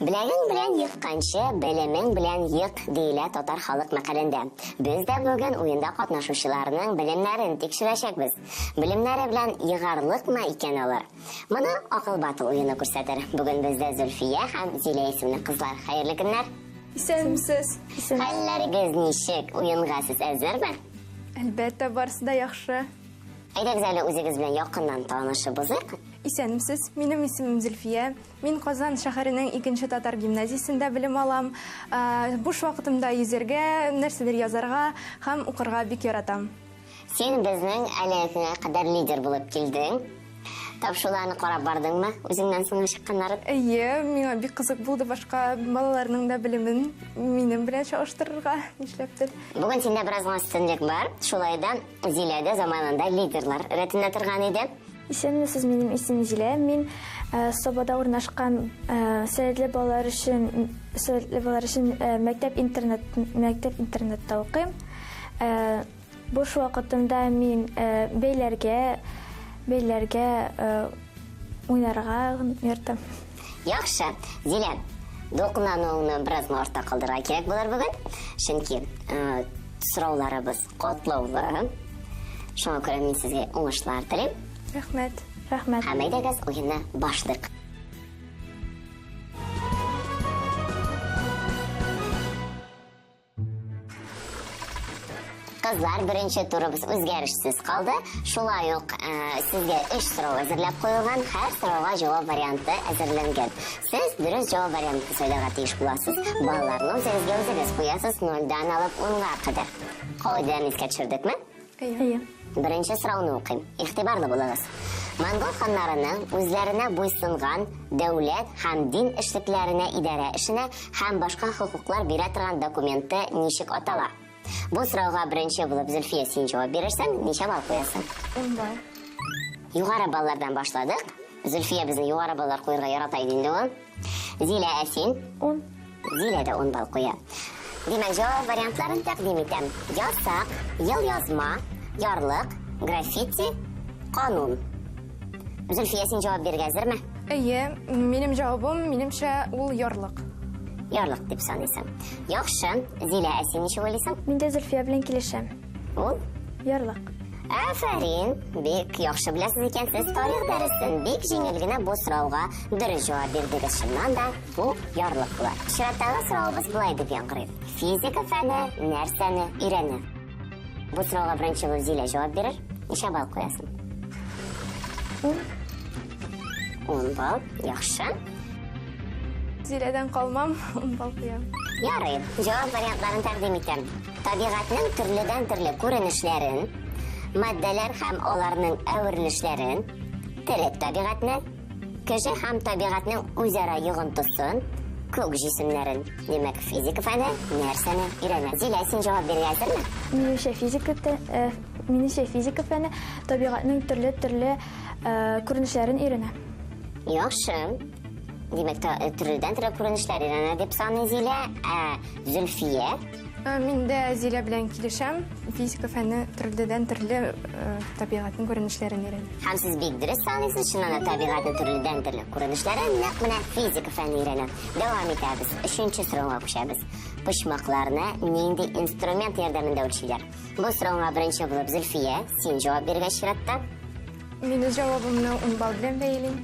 Біләгің білән йыққанчы, білімің білән йық дейлі татар халық мәкалендә. Біз дә бүгін ойында катнашучыларның білімнәрен тикшерәчәкбез. Білімнәре белән йығарлык ма икән алар? Моны акыл батыл ойыны күрсәтер. Бүген бездә Зөлфия һәм Зилә исемле кызлар. Хәерле көннәр. Исәнмесез? Хәлләрегез ничек? Уенга сез әзерме? Әлбәттә, барысы да яхшы. Әйдәгез әле үзегез белән якыннан танышыбызык. Исәнмесез? Минем исемем Зөлфия. Мин Казан шәһәренең 2-нче татар гимназиясендә белем алам. Буш вакытымда йөзәргә, нәрсәдер язарга һәм укырга бик яратам. Син безнең әлегә кадәр лидер булып килдең. Тапшыруларны карап бардыңмы? Үзеңнән соң чыкканнары? Әйе, миңа бик кызык булды башка балаларның да белемен минем белән чагыштырырга. Нишләптер? Бүген синдә бераз өстенлек бар. Шулай да Зиләдә заманында лидерлар рәтендә торган иде. Исәнмесез, минем исемем Зилә. Мин Собада урнашкан сәләтле балалар өчен мәктәп интернетта укыйм. Буш вакытымда мин бәйләргә уйнарга яратам. Яхшы, Зилә, докунаnuыңны бераз арта калдырырга кирәк булыр бүген. Чөнки сорауларыбыз катлаулы. Шуңа күрә мин сезгә уңышлар телим. Рәхмәт. Рәхмәт. Һәм әйдәгез уенны башлыйк. Кызлар, беренче турыбыз үзгәрешсез калды. Шулай ук сезгә 3 сорау әзерләп куелган. Һәр сорауга җавап варианты әзерләнгән. Сез дөрес җавап вариантын сөйләргә тиеш буласыз. Балаларны үзегез куясыз 0-дан алып 10-га кадәр. Кагыйдәне искә төшердекме? Әйе. Беренче сорауны укыйм. Игътибарлы булыгыз. Монгол ханнарының үзләренә буйсынган дәүләт һәм дин эшлекләренә, идарә эшенә һәм башка хокуклар бирә торган документы ничек атала? Бу сорауга беренче булып Зөлфия син җавап бирерсең, ничә балл куясың? 10 балл. Югары баллардан башладык. Зөлфия безне югары баллар куярга ярата иде инде ул. Зилә, син? 10. Зилә дә 10 балл куя. Димәк, җавап вариантларын тәкъдим итәм. Ясак, елъязма, ярлык, граффити, канун. Зөлфия, син җавап бирергә әзерме? Әйе, минем җавабым, минемчә, ул ярлык. Ярлык дип саныйсың. Яхшы, Зилә, син ничек уйлыйсың? Мин дә Зөлфия белән килешәм. Ул? Ярлык. Афәрин, бик яхшы беләсез икәнсез тарих дәресен. Бик җиңел генә бу сорауга дөрес җавап бирдегез. Шуннан да бу ярлык була. Чираттагы сорауыбыз булай дип яңгырый. Физика фәне нәрсәне өйрәнә? Бу сорауга беренче булып Зилә җавап бирер. Ничә балл куясың? 10 балл. Яхшы. Зиләдән калмам, 10 балл куям. Ярый, җавап вариантларын тәкъдим итәм. Табигатьнең төрледән-төрле күренешләрен, матдәләр һәм аларның әверелешләрен, терек табигатьне, кеше һәм табигатьнең үзара йогынтысын, күк җисемнәрен, димәк, физика фәне нәрсәне өйрәнә? Зилә, син җавап бирергә әзерме? Минемчә физика фәне табигатьнең төрле күренешләрен өйрәнә. Яхшы. Димәк, төрледән-төрле күренешләр өйрәнә дип саный Зилә. Зөлфия? Мин дә Зилә белән килешәм. Физика фәне төрледән-төрле табигатьнең күренешләрен өйрәнә. Һәм сез бик дөрес саныйсыз, шуннан да табигатьнең төрледән-төрле күренешләрен нәкъ менә физика фәне өйрәнә. Дәвам итәбез. 3нче сорауга күчәбез. Почмакларны нинди инструмент ярдәмендә үлчиләр? Бу сорауга беренче булып Зөлфия, син җавап бирергә чиратта. Мин үз җавабымны 10 балл белән бәялим.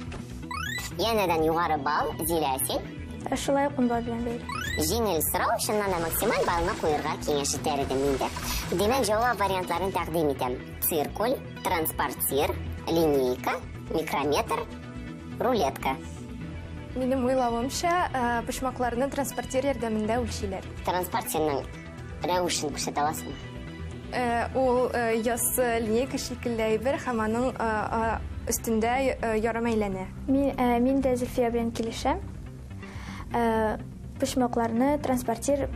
Янәдән югары балл, Зилә, син? Шулай ук 10 балл белән бәйле. Җиңел сорау, шуннан да максималь баллны куярга киңәш итәр идем инде. Димәк, җавап вариантларын тәкъдим итәм. Циркуль, транспортир, линейка, микрометр, рулетка. Минем уйлавымча, почмакларны транспортир ярдәмендә үлчиләр. Транспортирның рәвешен күрсәтә аласыңмы? Ул яссы линейка шикелле әйбер һәм аның өстендә ярым әйләнә. Мин дә Зөлфия белән килешәм. Почмакларны транспортир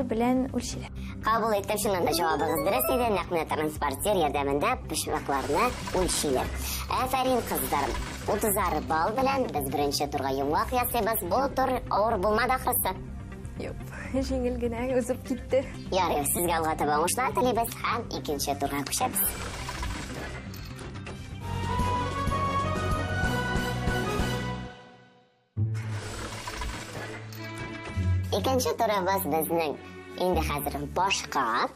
белән үлчиләр. Кабул иттем, шуннан да җавабыгыз дөрес иде. Нәкъ менә транспортир ярдәмендә почмакларны үлчиләр. Афәрин, кызларым. 30 балл белән без беренче турга йомгак ясыйбыз. Бу тур авыр булмады ахрысы. Юк, җиңел генә узып китте. Ярый, сезгә алга таба уңышлар телибез һәм 2нче турга күчәбез. Икенче турыбыз безнең инде хәзер башка.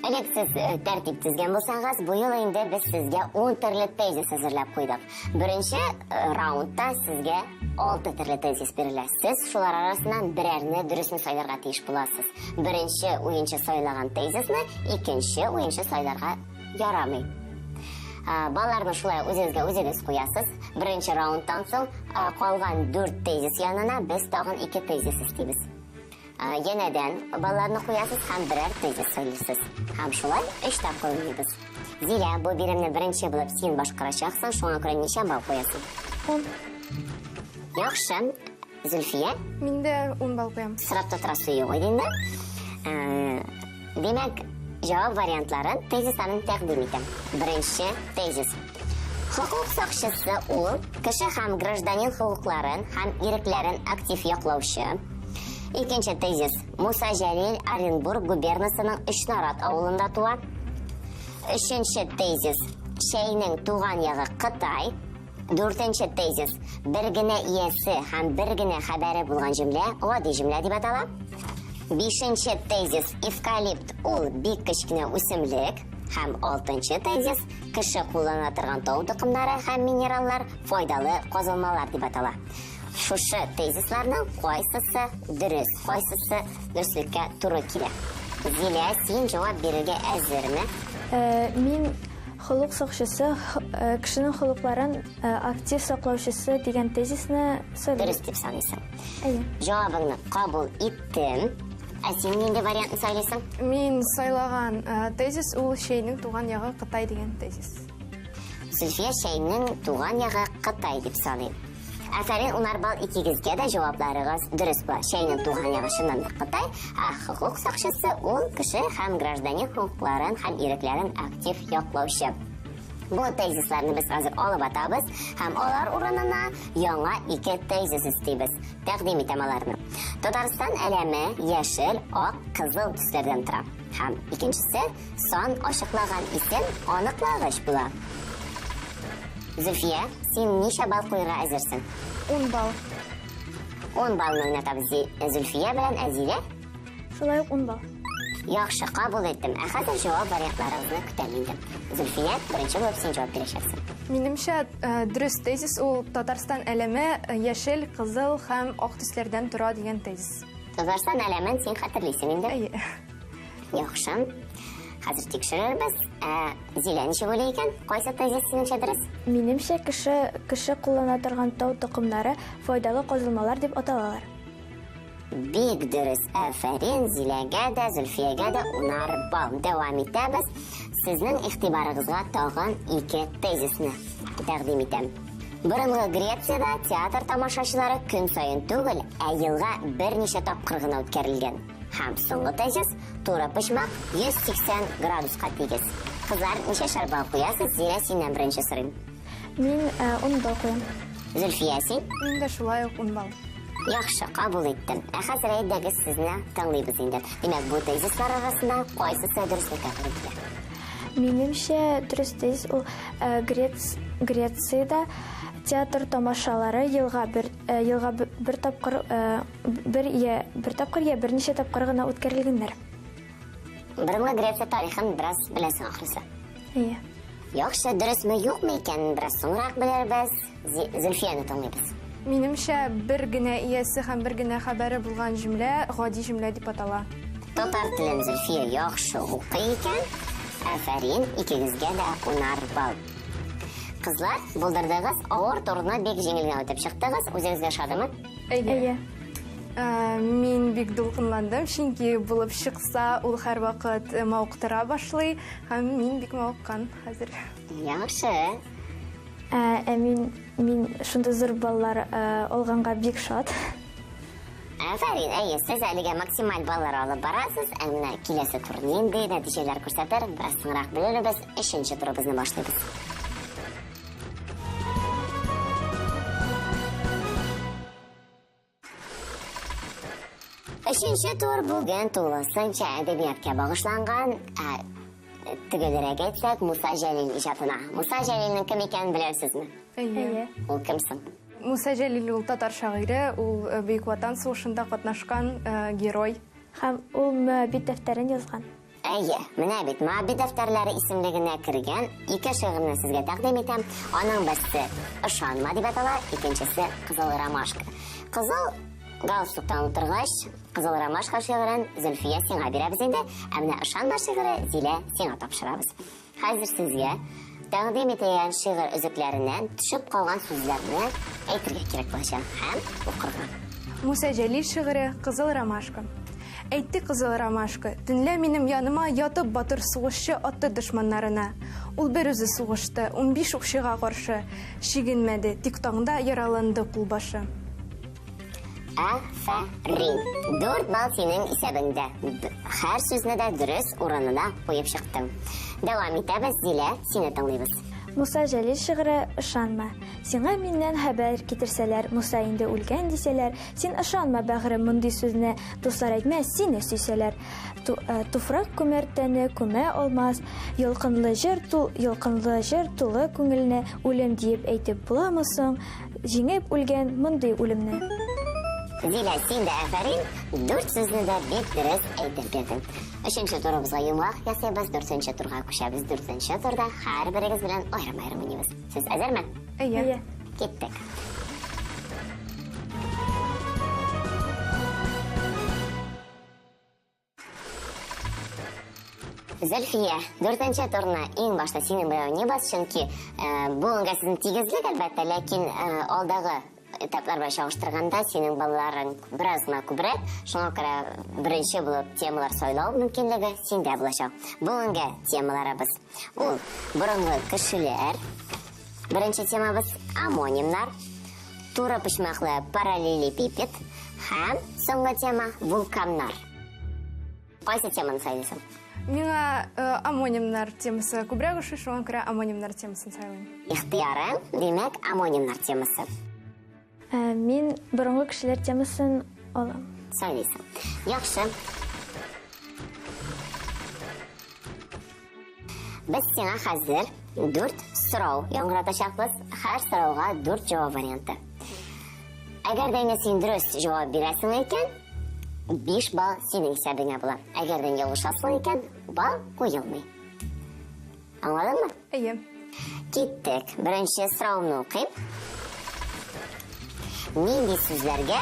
Элек сез тәртип тезгән булсагыз, бу ел инде без сезгә 10 төрле тезис әзерләп куйдык. Беренче раундта сезгә 6 төрле тезис бирелә. Сез шулар арасыннан берәрне дөресне сайларга тиеш буласыз. Беренче уенчы сайлаган тезисне икенче уенчы сайларга ярамый. Балаларны шулай үзегез куясыз. Беренче раундтан соң калган 4 тезис янына без тагын 2 тезис истибез. Янәдән балаларны куясыз һәм берәр тезис сөйлисез. Һәм шулай 3 тапкыр уйныйбыз. Зилә, бу биремне беренче булып син башкарачаксың, шуңа күрә ничә балл куясың? 10. Яхшы. Зөлфия, Мин дә 10 балл куям. сорап торасы юк инде. Демәк, җавап вариантларын тезисларын тәкъдим итәм. Беренче тезис. Хукук сакчысы ул кеше һәм гражданин хукукларын һәм ирекләрен актив яклаучы. Икенче тезис. Муса Җәлил Оренбург губернасының Өчнарат авылында туа. Өченче тезис. Шәйнең туган ягы Кытай. Дүртенче тезис. Бер генә иясе һәм бер генә хәбәре булган җөмлә гади җөмлә дип атала. Бишенче тезис. Эвкалипт ул бик кечкенә үсемлек. Һәм алтынчы тезис. Кеше куллана торган тау тукымнары һәм минераллар файдалы казылмалар дип атала. Шушы тезисларның кайсысы дөрес, кайсысы дөреслеккә туры килә? Зилә, син җавап бирергә әзерме? Мин холык сакчысы, кешенең холыкларын актив саклаучысы дигән тезисны сөйләдем. Дөрес дип саныйсың. Әйе. Җавабыңны кабул иттем. Ә син нинди вариантны сайлыйсың? Мин сайлаган тезис ул Шәйнең туган ягы Кытай дигән тезис. Зөлфия Шәйнең туган ягы Кытай дип саный. Афәрин, 10 балл икегезгә дә җавапларыгыз дөрес була. Шәйнең туган ягы чыннан да Кытай, хукук сакчысы ул кеше һәм гражданин хукукларын һәм ирекләрен актив яклаучы. Бу тезисларны без хәзер алып атабыз һәм алар урынына яңа 2 тезис истибез. Тәкъдим итәм аларны. Татарстан әләме яшел, ак, кызыл төсләрдән тора. Һәм икенчесе сан ачыклаган исем аныклагыч була. Зөлфия, син ничә балл куярга әзерсең? 10 балл. 10 баллны уйнатабыз Зөлфия белән Әзилә. Шулай ук 10 балл. Яхшы, кабул иттем. Ә хәзер җавап вариантларыгызны көтәм инде. Зөлфия, беренче булып син җавап бирәчәксең. Минемчә, дөрес тезис ул Татарстан әлеме яшел, кызыл һәм ак төсләрдән тора дигән тезис. Татарстан әләмен син хәтерлисең инде. Әйе. Яхшы. Хәзер тикшерербез. Зилә ничә була икән? Кайсы тезис синеңчә дөрес? Минемчә, кеше куллана торган тау тукымнары файдалы казылмалар дип аталалар. Бик дөрес. Афәрин, Зиләгә дә, Зөлфиягә дә 10 балл. Дәвам итәбез. Сезнең игътибарыгызга тагын 2 тезисны тәкъдим итәм. Борынгы Грециядә театр тамашачылары көн сайын түгел, ә елга берничә тапкыр гына үткәрелгән. Һәм соңгы тезис туры почмак 180 градуска тигез. Кызлар, ничә шарбал куясыз? Зилә, синнән беренче сорыйм. Мин 10 балл куям. Зөлфия, син? Мин дә шулай ук 10 балл. Яхшы, кабул иттем. Ә хәзер әйдәгез сезне тыңлыйбыз инде. Димәк, бу тезислар арасында кайсысы дөреслеккә туры килә? Минемчә, дөрес тезис ул Грециядә театр тамашалары елга бер тапкыр я берничә тапкыр гына үткәрелгәннәр. Борынгы Греция тарихын бераз беләсең ахрысы. Әйе. Яхшы, дөресме, юкмы икәнен бераз соңрак белербез. Зөлфияны тыңлыйбыз. Минемчә, бер генә иясе һәм бер генә хәбәре булган җөмлә гади җөмлә дип атала. Татар телен Зөлфия яхшы укый икән. Афәрин, икегезгә дә 10 балл. Кызлар, булдырдыгыз, авыр турына бик җиңел генә үтеп чыктыгыз. Үзегезгә шадымы? Әйе. Мин бик дулкынландым, чөнки булып чыкса, ул һәрвакыт мавыктыра башлый һәм мин бик мавыккан хәзер. Яхшы. Мин шунда зур баллар алганга бик шат. Афәрин, әйе, сез әлегә максималь баллар алып барасыз. Ә менә киләсе тур нинди нәтиҗәләр күрсәтер? Бераз соңрак белербез. 3нче турыбызны башлыйбыз. Өченче тур бүген тулысынча әдәбиятка багышланган. Төгәлрәк әйтсәк, Муса Җәлил иҗатына. Муса Җәлилнең кем икәнен беләсезме? Әйе. Ул кем соң? Муса Җәлил ул татар шагыйре, ул Бөек Ватан сугышында катнашкан герой. Һәм ул Моабит дәфтәрен язган. Әйе, менә бит Моабит дәфтәрләре исемлегенә кергән ике шигырьне сезгә тәкъдим итәм. Аның берсе «Ышанма» дип атала, икенчесе «Кызыл ромашка». Кызыл галстуктан утыргач, «Кызыл ромашка» шигырен Зөлфия сиңа бирәбез инде, ә менә «Ышанма» шигыре Зилә сиңа тапшырабыз. Хәзер сезгә тәкъдим итәлгән шигырь өзекләреннән төшеп калган сүзләрне әйтергә кирәк булачак һәм укырга. Муса Җәлил шигыре «Кызыл ромашка». Әйтте кызыл ромашка, төнлә минем яныма ятып батыр сугышчы атты дошманнарына. Ул бер үзе сугышты, 15 укчыга каршы. Шигенмәде, тик таңда яраланды кулбашы. Афәрин. 4 бал синең исәбеңдә. Һәр сүзне дә дөрес урынына куеп чыктың. Дәвам итәбез, Зилә, сине тыңлыйбыз. Муса Җәлил шигыре «Ышанма». Сиңа миннән хәбәр китерсәләр, Муса инде үлгән дисәләр, син ышанма, бәгърем, мондый сүзне дуслар әйтмәс, сине сөйсәләр. Туфрак күмәр тәне күмә алмас, ялкынлы җыр тулы күңелне, үлем диеп әйтеп буламы соң, җиңеп үлгән мондый үлемне. Зилә, син дә афәрин, 4 сүзне дә бик дөрес әйтеп бирдең. 3нче турыбызга йомгак ясыйбыз, 4нче турга күчәбез. 4нче турда һәрберегез белән аерым-аерым уйныйбыз. Сез әзерме? Әйе. Киттек. Зөлфия, 4нче турны иң башта синең белән уйныйбыз, чөнки бүгенгә сезнең тигезлек әлбәттә, ләкин алдагы этаплар белән чагыштырганда синең балаларың бераз гына күбрәк, шуңа күрә беренче булып темалар сайлау мөмкинлеге синдә булачак. Бүгенгә темаларыбыз ул борынгы кешеләр. Беренче темабыз амонимнар, туры почмаклы параллелепипед һәм соңгы тема вулканнар. Кайсы теманы сайлыйсың? Миңа амонимнар темасы күбрәк ошый, шуңа күрә амонимнар темасын сайлыйм. Ихтыярың, димәк, амонимнар темасы. Мин борынгы кешеләр темасын алам. Сайлыйсың. Яхшы. Без сиңа хәзер 4 сорау яңгыратачакбыз. Һәр сорауга 4 җавап варианты. Әгәр дә син дөрес җавап бирәсең икән, 5 бал синең исәбеңә була. Әгәр дә ялгышасың икән, бал куелмый. Аңладыңмы? Әйе. Киттек. Беренче сорауны укыйм. Нинди сүзләргә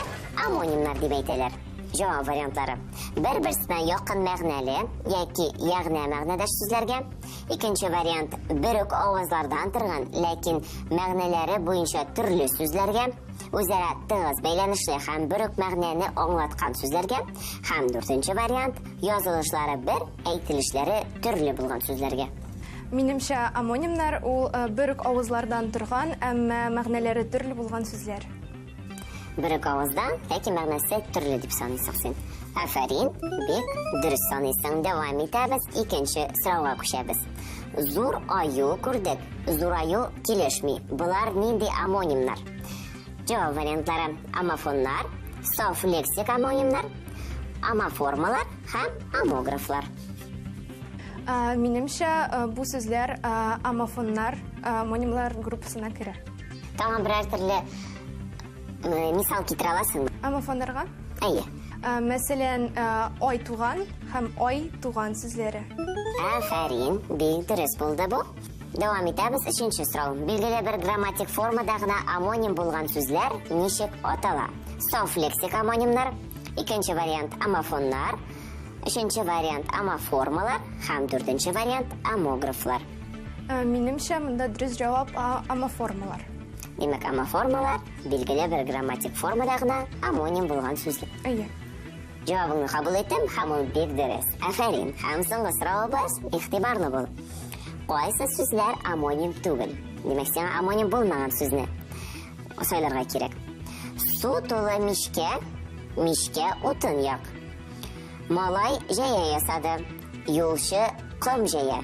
амонимнар дип әйтәләр? Җавап вариантлары. Бер-берсенә якын мәгънәле яки ягъни мәгънәдәш сүзләргә. Икенче вариант бер үк авызлардан торган, ләкин мәгънәләре буенча төрле сүзләргә. Үзара тыгыз бәйләнешле һәм бер үк мәгънәне аңлаткан сүзләргә. Һәм 4нче вариант язылышлары бер, әйтелешләре төрле булган сүзләргә. Минемчә, амонимнар ул бер үк авызлардан торган, әмма мәгънәләре төрле булган сүзләр. Бер үк авыздан, ләкин мәгънәсе төрле дип саныйсың син. Афәрин, бик дөрес саныйсың. Дәвам итәбез. Икенче сорауга күчәбез. Зур аю күрдек. Зур аю килешми. Булар нинди амонимнар? Җавап вариантлары: амофоннар, саф лексик амонимнар, амоформалар һәм амографлар. Минемчә, бу сүзләр амофоннар, амонимлар группасына керә. Тагын берәр төрле мисал китерә аласыңмы? Амофоннарга? Әйе. Мәсәлән, ай туган һәм ай туган сүзләре. Афәрин, бик дөрес булды бу. Дәвам итәбез. 3нче сорау. Билгеле бер грамматик формада гына амоним булган сүзләр ничек атала? Саф лексик амонимнар. Икенче вариант амофоннар. 3нче вариант амоформалар һәм 4нче вариант амографлар. Минемчә, монда дөрес җавап амоформалар. Димәк, амоформалар билгеле бер грамматик формада гына амоним булган сүзләр. Әйе. Җавабыңны кабул итәм һәм ул бик дөрес. Афәрин. Һәм соңгы сорауыбыз игътибарлы бул. Кайсы сүзләр амоним түгел? Димәк, сиңа амоним булмаган сүзне сайларга кирәк. Су тулы мичкә утын як. Малай җәя ясады, юлчы ком җәя.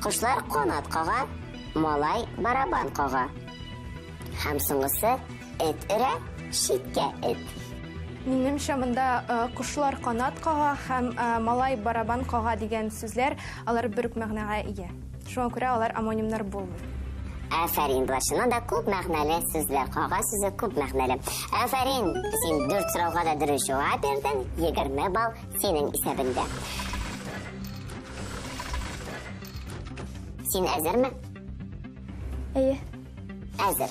Кошлар канат кага, малай барабан кага. Һәм соңгысы эт өрә, шиткә эт. Минемчә, монда кошлар канат кага һәм малай барабан кага дигән сүзләр, алар бер үк мәгънәгә ия. Шуңа күрә алар амонимнар булмый. Афарин булашынан да күп мәгънәле сүзләр, кагаз сүзе күп мәгънәле. Афарин, син 4 сорауга да дөрес җавап бирдең, 20 балл синең исәбендә. Син әзерме? Әйе. Әзер.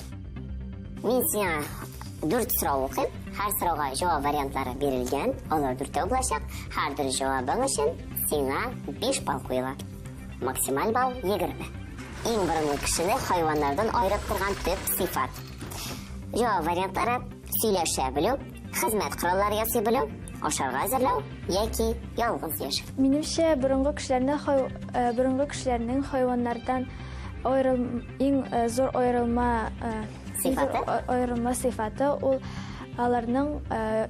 Мин сиңа 4 сорау укыйм. Һәр сорауга җавап вариантлары бирелгән. Алар 4 булачак. Һәр дөрес җавабың өчен сиңа 5 балл куела. Максималь балл 20. Иң борынгы кешене хайваннардан айырып торган төп сыйфат. Җавап вариантлары: сөйләшә белү, хезмәт кораллары ясый белү, ашарга әзерләү яки ялгыз яшәү. Минемчә, борынгы кешеләрнең хайваннардан иң зур аерылма сыйфаты ул аларның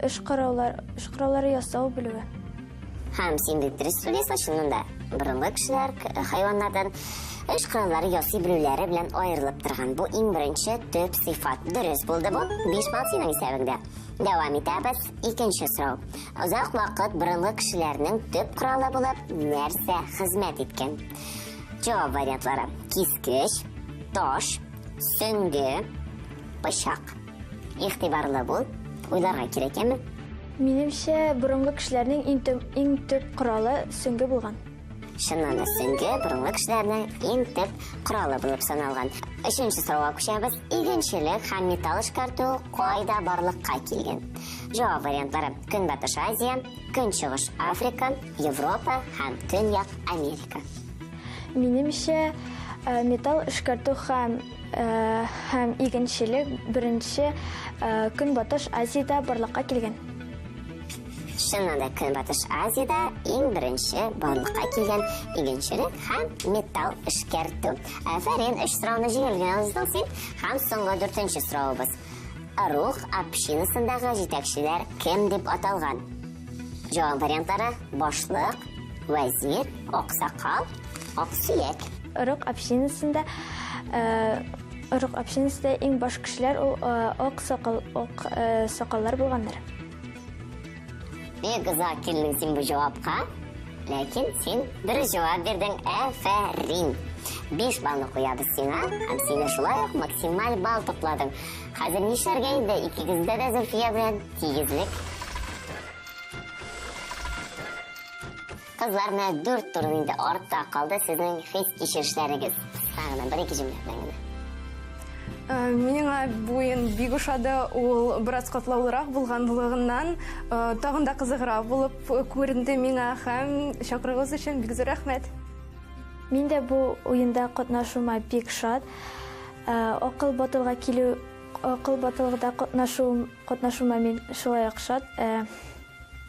эш кораллары ясау белүе. Һәм син дөрес сөйләсәң, шунда борынгы кешеләр хайваннардан эш кораллары ясый белүләре белән аерылып торган. Бу иң беренче төп сыйфат. Дөрес булды бу. 5 балл синең исәбеңдә. Дәвам итәбез. Икенче сорау. Озак вакыт борынгы кешеләрнең төп коралы булып нәрсә хезмәт иткән? Җавап вариантлары: кискеч, таш, сөңге, пычак. Игътибарлы бул. Уйларга кирәк әме? Минемчә, борынгы кешеләрнең иң төп коралы сөңге булган. Шуннан да сөңге борынгы кешеләрнең иң төп коралы булып саналган. Өченче сорауга күчәбез. Игенчелек һәм металл эшкәртү кайда барлыкка килгән? Җавап вариантлары: Көнбатыш Азия, Көнчыгыш Африка, Европа һәм Төньяк Америка. Минемчә, металл эшкәртү һәм игенчелек беренче Көнбатыш Азиядә барлыкка килгән. Шуннан да Көнбатыш Азиядә иң беренче барлыкка килгән игенчелек һәм металл эшкәртү. Афарин, 3 сорауны җиңелгән уздың син. Һәм соңгы 4нче сораубыз. Рух общинасындагы җитәкчеләр кем дип аталган? Җавап вариантлары: башлык, вәзир, аксакал, аксөяк. Рух общинасында иң баш кешеләр ул сакаллар булганнар. Бик озак килдең син бу җавапка, ләкин син дөрес җавап бирдең. Афарин. 5 баллны куябыз сиңа, һәм син шулай ук максималь балл топладың. Хәзер нишләргә инде? Икегездә дә Зөлфия белән тигезлек. Кызларны 4 тур инде артта калды. Сезнең хис кичерешләрегез. Сагына 1-2 җөмлә белән генә. Миңа бу уен бик ошады. Ул бераз катлаулырак булганлыгыннан тагын да кызыграк булып күренде миңа һәм чакырыгыз өчен бик зур рәхмәт. Мин дә бу уенда катнашуыма бик шат. Акыл батылда катнашуыма мин шулай ук шат.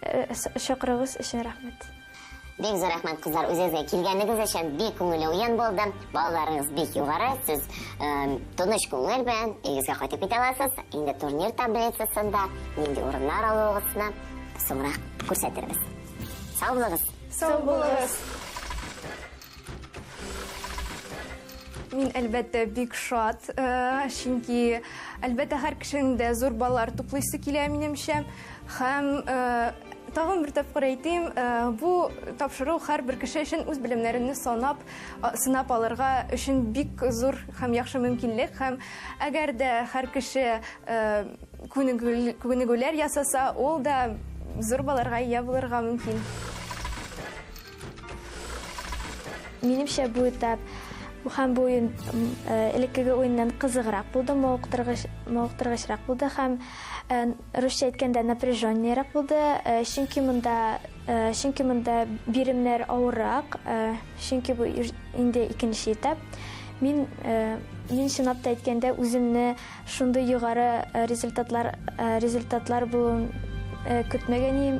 Чакырыгыз өчен рәхмәт. Бик зур рәхмәт, кызлар, үзегезгә килгәнегез өчен. Бик күңелле уен булды. Балаларыгыз бик югары. Сез тыныч күңел белән өегезгә кайтып китә аласыз. Инде турнир таблицасында нинди урыннар алуыгызны соңрак күрсәтербез. Сау булыгыз. Сау булыгыз. Мин әлбәттә бик шат, чөнки әлбәттә һәр кешенең дә зур баллар туплыйсы килә минемчә. Һәм тагын бер тапкыр әйтим, бу тапшыру һәрбер кеше өчен үз белемнәрен сынап алырга өчен бик зур һәм яхшы мөмкинлек. Һәм әгәр дә һәр кеше күнегүләр ясаса, ул да зур балларга ия булырга мөмкин. Минемчә, бу этап һәм бу уен элеккеге уеннан кызыграк булды, мавыктыргычрак булды һәм русча әйткәндә напряженнерак булды, чөнки монда биремнәр авыррак, чөнки бу инде икенче этап. Мин чынлап та әйткәндә үземне шундый югары результатлар булуын көтмәгән идем.